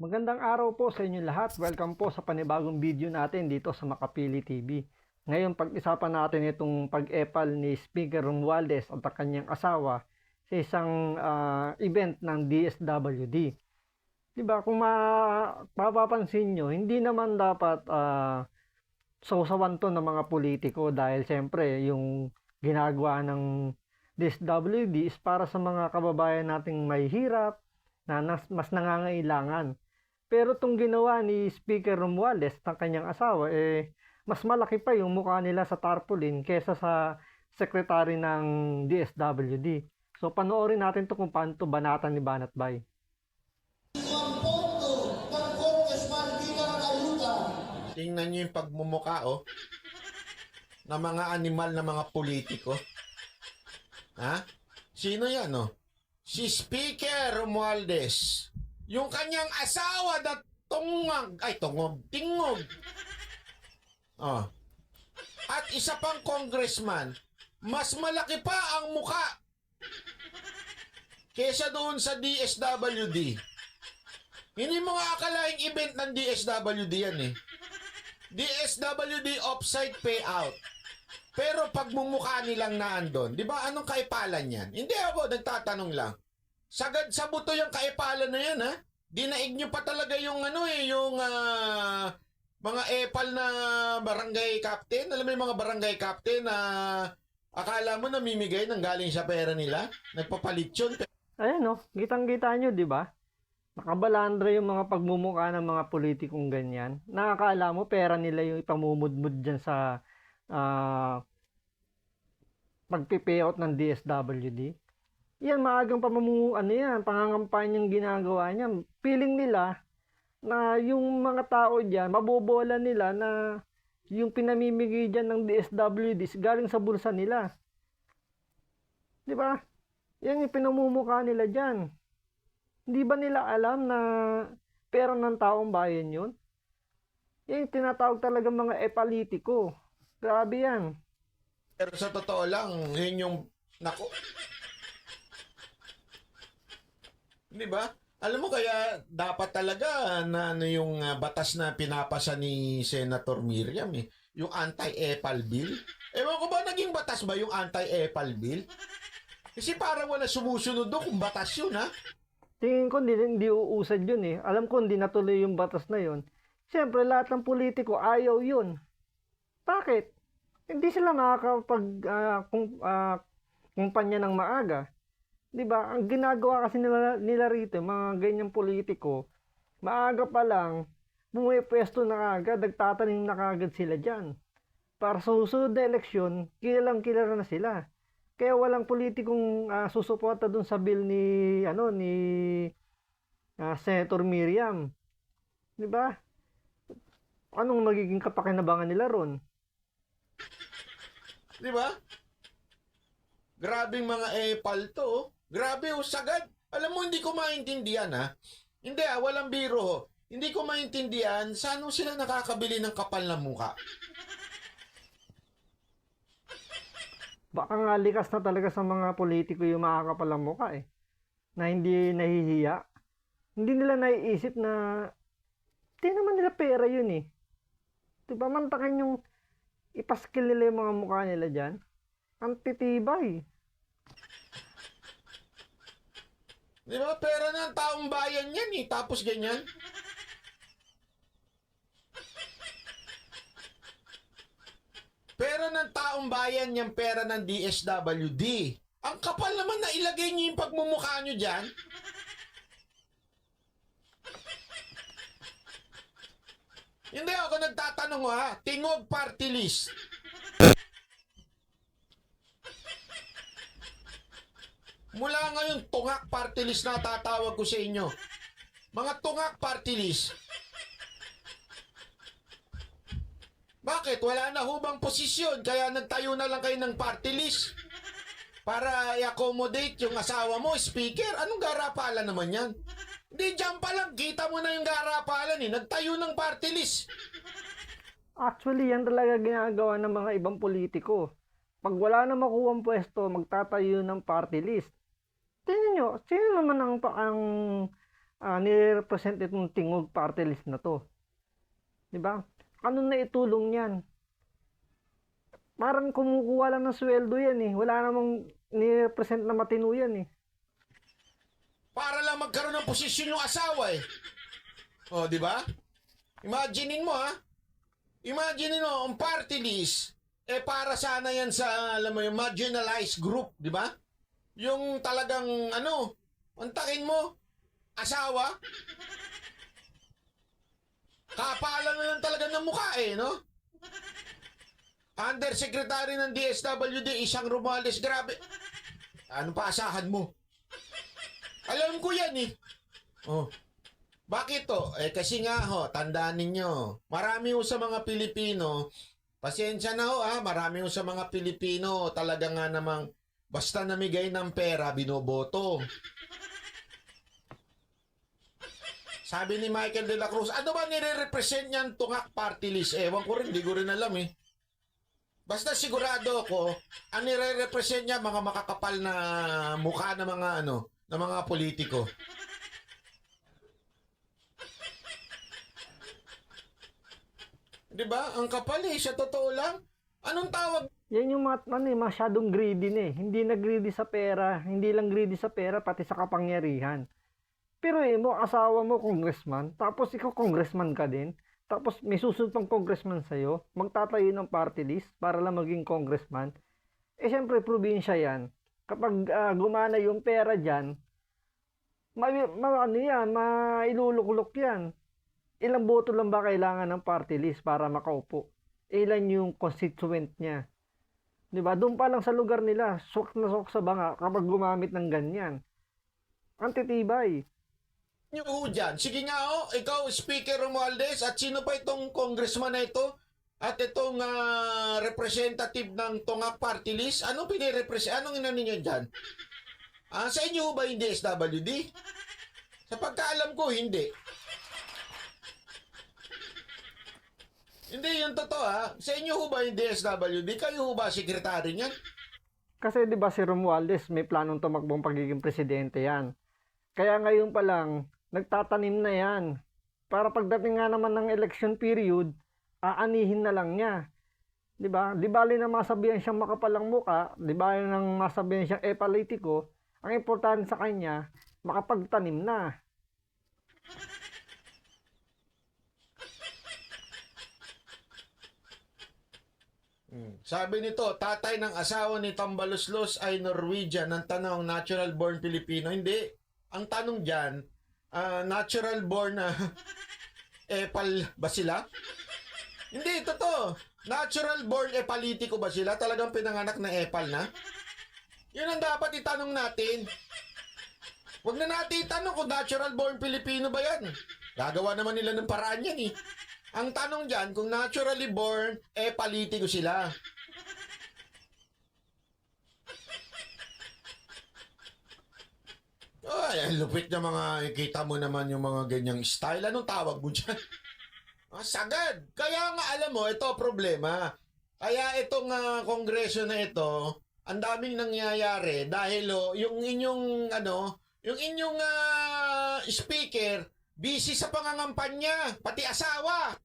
Magandang araw po sa inyo lahat. Welcome po sa panibagong video natin dito sa Makapili TV. Ngayon, pag-isapan natin itong pag-epal ni Speaker Romualdez at ang kanyang asawa sa isang event ng DSWD. Diba, kung mapapansin nyo, hindi naman dapat sausawan to ng mga politiko dahil siyempre yung ginagawa ng DSWD is para sa mga kababayan nating may hirap na mas nangangailangan. Pero itong ginawa ni Speaker Romualdez ng kanyang asawa, mas malaki pa yung mukha nila sa tarpaulin kesa sa sekretary ng DSWD. So panoorin natin to kung paano to banatan ni Banat Bay. Tingnan nyo yung pagmumuka, ng mga animal na mga politiko. Ha? Sino yan, Si Speaker Romualdez. Yung kanyang asawa na tingog. At isa pang congressman, mas malaki pa ang muka kesa doon sa DSWD. Hindi mo nga akalaing event ng DSWD yan DSWD offside payout. Pero pagmumukha nilang naandun, di ba anong kaipalan yan? Hindi ako, nagtatanong lang. Sagad sa buto yung kaipalan na yan, ha? Dinaig nyo pa talaga yung mga epal na barangay captain. Alam mo yung mga barangay captain na akala mo namimigay ng galing sa pera nila? Nagpapalit yun. Ayan kitang-kita nyo, di ba? Nakabalandra yung mga pagmumukha ng mga politikong ganyan. Nakakala mo pera nila yung ipamumudmud dyan sa pagpipayout ng DSWD. Yan, maagang pangangampanyang ginagawa niya. Feeling nila na yung mga tao dyan, mabobola nila na yung pinamimigay dyan ng DSWD galing sa bulsa nila. Di ba? Yan yung pinamumukha nila dyan. Hindi ba nila alam na pera ng taong bayan yun? Yan yung tinatawag talaga mga epalitiko. Grabe yan. Pero sa totoo lang, yun yung, di ba? Alam mo kaya dapat talaga na yung batas na pinapasa ni Senator Miriam yung anti-epal bill. Ewan ko ba naging batas ba yung anti-epal bill? Kasi parang wala sumusunod doon kung batas yun, ha? Tingin ko hindi uusad yun Alam ko hindi natuloy yung batas na yun. Siyempre lahat ng politiko ayaw yun. Bakit? Hindi sila kumpanya ng maaga. 'Di ba? Ang ginagawa kasi nila rito, mga ganyang politiko, maaga pa lang pwesto na agad, nagtatanim na agad sila diyan. Para sa susunod na eleksyon, kilalang-kilala na sila. Kaya walang politikong susuporta dun sa bill ni Senator Miriam. 'Di ba? Anong magiging kapakinabangan nila ron? Di ba? Grabing mga epal to. Grabe sagad. Alam mo, hindi ko maintindihan, ha? Hindi, walang biro, Hindi ko maintindihan saan sila nakakabili ng kapal na mukha. Baka nga likas na talaga sa mga politiko yung makakapal ang mukha na hindi nahihiya. Hindi nila naiisip na di naman nila pera yun Diba, mantakan yung ipaskil nila yung mga mukha nila dyan. Ang titibay. Di ba? Pera ng taong bayan yan Tapos ganyan. Pera ng taong bayan yung pera ng DSWD. Ang kapal naman na ilagay niyo yung pagmumukha niyo dyan. Hindi ako nagtatanong Tingog party list. Mula ngayon, tungak party list na tatawag ko sa inyo. Mga tungak party list. Bakit? Wala na hubang posisyon, kaya nagtayo na lang kayo ng party list. Para i-accommodate yung asawa mo, speaker. Anong garapalan naman yan? Hindi, dyan pa lang, kita mo na yung garapalan Nagtayo ng party list. Actually, yan talaga ginagawa ng mga ibang politiko. Pag wala na makuha ang pwesto, magtatayo ng party list. Tingnan nyo, sino naman ang nirepresent itong tingog party list na to. Di ba? Ano na itulong yan? Parang kumukuha lang ng sweldo yan eh. Wala namang nirepresent na matino yan eh. Para lang magkaroon ng posisyon yung asawa eh. O, di ba? Imaginein mo ha. Imaginein mo, ang party list, para sana yan sa, alam mo, yung marginalized group, di ba? Yung talagang, antakin mo, asawa, kapalan na lang talaga ng mukha eh, no? Undersecretary ng DSWD, Isang Romualdez, grabe. Ano pa asahan mo? Alam ko yan eh. Oh. Bakit to? Kasi nga tandaan ninyo, marami sa mga Pilipino, pasensya na marami sa mga Pilipino talaga nga namang basta namigay ng pera, binoboto. Sabi ni Michael de la Cruz, ano ba nire-represent niyan tungak party list? Ewan ko rin, di ko rin alam eh. Basta sigurado ako, ang nire-represent niya mga makakapal na mukha ng mga ng mga politiko. Diba? Ang kapal eh, sa totoo lang. Anong tawag? Yan yung masyadong greedy na eh. Hindi na greedy sa pera, hindi lang greedy sa pera, pati sa kapangyarihan. Pero mo, asawa mo congressman, tapos ikaw congressman ka din, tapos may susunod pang congressman sa'yo, magtatayo ng party list para lang maging congressman. Siyempre, probinsya yan. Kapag gumana yung pera dyan, mailuluklok yan. Ilang boto lang ba kailangan ng party list para makaupo? Ilan yung constituent niya? Diba? Doon pa lang sa lugar nila, sok na sok sa banga kapag gumamit ng ganyan. Ang titibay. Yung dyan. Sige nga ikaw, Speaker Romualdez, at sino pa itong congressman na ito? At itong representative ng Tonga Party List, anong pinirepresent? Anong ina ninyo dyan? Sa inyo ba hindi SWD? Sa pagkaalam ko, hindi. Hindi, yung totoo Sa inyo ho ba hindi SWD? Kayo ho ba sekretary niyan? Kasi di ba si Romualdez may planong tumakbong pagiging presidente yan. Kaya ngayon pa lang, nagtatanim na yan. Para pagdating nga naman ng election period, aanihin na lang niya. Di ba? Di bali na masabihan siyang makapalang muka, di bali nang masabihan siyang politiko, ang importante sa kanya, makapagtanim na. Sabi nito, tatay ng asawa ni Tambaloslos ay Norwegian. Ang tanong, natural born Filipino? Hindi. Ang tanong dyan, natural born epal ba sila? Hindi, totoo. Natural born politiko ba sila? Talagang pinanganak na epal na? Yun ang dapat itanong natin. Huwag na natin itanong kung natural born Filipino ba yan. Gagawa naman nila ng paraan yan eh. Ang tanong dyan, kung naturally born, politiko sila. Ay, lupit na mga, ikita mo naman yung mga ganyang style. Anong tawag mo dyan? Sagad. Kaya nga alam mo, ito problema. Kaya itong kongreso na ito, ang daming nangyayari dahil yung inyong speaker busy sa pangangampanya, pati asawa.